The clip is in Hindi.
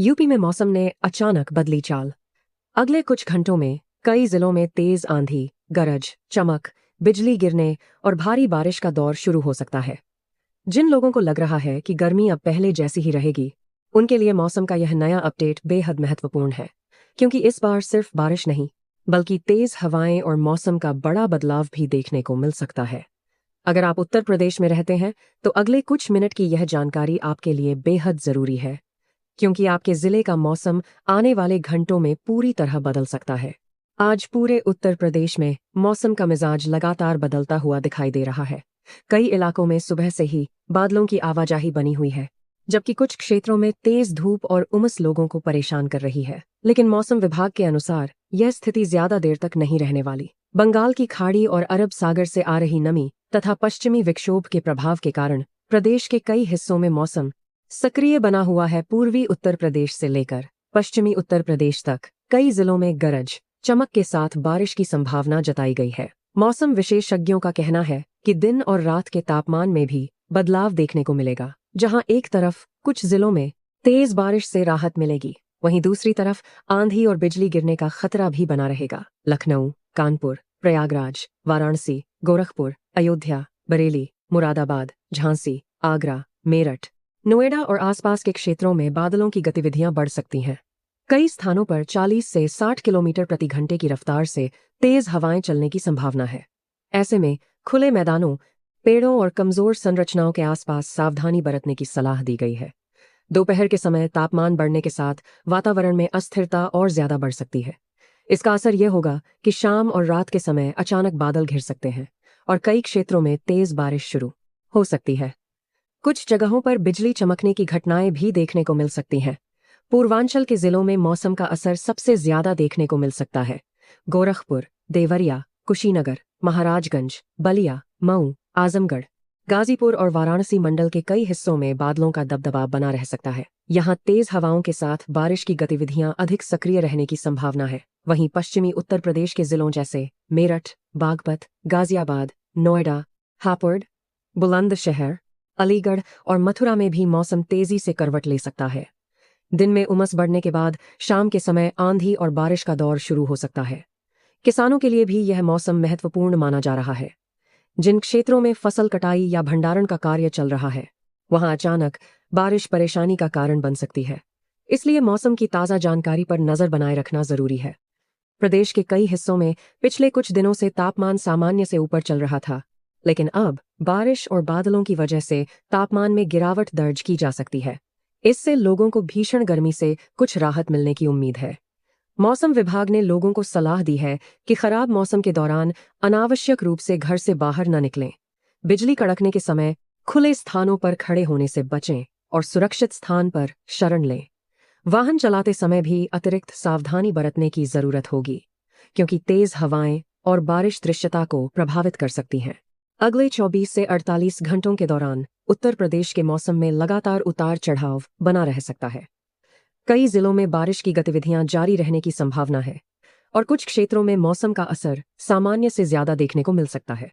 यूपी में मौसम ने अचानक बदली चाल। अगले कुछ घंटों में कई जिलों में तेज आंधी, गरज, चमक, बिजली गिरने और भारी बारिश का दौर शुरू हो सकता है। जिन लोगों को लग रहा है कि गर्मी अब पहले जैसी ही रहेगी, उनके लिए मौसम का यह नया अपडेट बेहद महत्वपूर्ण है, क्योंकि इस बार सिर्फ बारिश नहीं, बल्कि तेज हवाएं और मौसम का बड़ा बदलाव भी देखने को मिल सकता है। अगर आप उत्तर प्रदेश में रहते हैं, तो अगले कुछ मिनट की यह जानकारी आपके लिए बेहद जरूरी है, क्योंकि आपके जिले का मौसम आने वाले घंटों में पूरी तरह बदल सकता है। आज पूरे उत्तर प्रदेश में मौसम का मिजाज लगातार बदलता हुआ दिखाई दे रहा है। कई इलाकों में सुबह से ही बादलों की आवाजाही बनी हुई है, जबकि कुछ क्षेत्रों में तेज धूप और उमस लोगों को परेशान कर रही है। लेकिन मौसम विभाग के अनुसार यह स्थिति ज्यादा देर तक नहीं रहने वाली। बंगाल की खाड़ी और अरब सागर से आ रही नमी तथा पश्चिमी विक्षोभ के प्रभाव के कारण प्रदेश के कई हिस्सों में मौसम सक्रिय बना हुआ है। पूर्वी उत्तर प्रदेश से लेकर पश्चिमी उत्तर प्रदेश तक कई जिलों में गरज, चमक के साथ बारिश की संभावना जताई गई है। मौसम विशेषज्ञों का कहना है कि दिन और रात के तापमान में भी बदलाव देखने को मिलेगा। जहां एक तरफ कुछ जिलों में तेज बारिश से राहत मिलेगी, वहीं दूसरी तरफ आंधी और बिजली गिरने का खतरा भी बना रहेगा। लखनऊ, कानपुर, प्रयागराज, वाराणसी, गोरखपुर, अयोध्या, बरेली, मुरादाबाद, झांसी, आगरा, मेरठ, नोएडा और आसपास के क्षेत्रों में बादलों की गतिविधियां बढ़ सकती हैं। कई स्थानों पर 40 से 60 किलोमीटर प्रति घंटे की रफ्तार से तेज हवाएं चलने की संभावना है। ऐसे में खुले मैदानों, पेड़ों और कमजोर संरचनाओं के आसपास सावधानी बरतने की सलाह दी गई है। दोपहर के समय तापमान बढ़ने के साथ वातावरण में अस्थिरता और ज्यादा बढ़ सकती है। इसका असर यह होगा कि शाम और रात के समय अचानक बादल घिर सकते हैं और कई क्षेत्रों में तेज बारिश शुरू हो सकती है। कुछ जगहों पर बिजली चमकने की घटनाएं भी देखने को मिल सकती हैं। पूर्वांचल के जिलों में मौसम का असर सबसे ज्यादा देखने को मिल सकता है। गोरखपुर, देवरिया, कुशीनगर, महाराजगंज, बलिया, मऊ, आजमगढ़, गाजीपुर और वाराणसी मंडल के कई हिस्सों में बादलों का दबदबा बना रह सकता है। यहाँ तेज हवाओं के साथ बारिश की गतिविधियां अधिक सक्रिय रहने की संभावना है। वहीं पश्चिमी उत्तर प्रदेश के जिलों जैसे मेरठ, बागपत, गाजियाबाद, नोएडा, हापुड़, बुलंदशहर, अलीगढ़ और मथुरा में भी मौसम तेजी से करवट ले सकता है। दिन में उमस बढ़ने के बाद शाम के समय आंधी और बारिश का दौर शुरू हो सकता है। किसानों के लिए भी यह मौसम महत्वपूर्ण माना जा रहा है। जिन क्षेत्रों में फसल कटाई या भंडारण का कार्य चल रहा है, वहां अचानक बारिश परेशानी का कारण बन सकती है। इसलिए मौसम की ताज़ा जानकारी पर नजर बनाए रखना जरूरी है। प्रदेश के कई हिस्सों में पिछले कुछ दिनों से तापमान सामान्य से ऊपर चल रहा था, लेकिन अब बारिश और बादलों की वजह से तापमान में गिरावट दर्ज की जा सकती है। इससे लोगों को भीषण गर्मी से कुछ राहत मिलने की उम्मीद है। मौसम विभाग ने लोगों को सलाह दी है कि खराब मौसम के दौरान अनावश्यक रूप से घर से बाहर न निकलें। बिजली कड़कने के समय खुले स्थानों पर खड़े होने से बचें और सुरक्षित स्थान पर शरण लें। वाहन चलाते समय भी अतिरिक्त सावधानी बरतने की जरूरत होगी, क्योंकि तेज हवाएं और बारिश दृश्यता को प्रभावित कर सकती हैं। अगले 24 से 48 घंटों के दौरान उत्तर प्रदेश के मौसम में लगातार उतार चढ़ाव बना रह सकता है। कई जिलों में बारिश की गतिविधियां जारी रहने की संभावना है और कुछ क्षेत्रों में मौसम का असर सामान्य से ज्यादा देखने को मिल सकता है।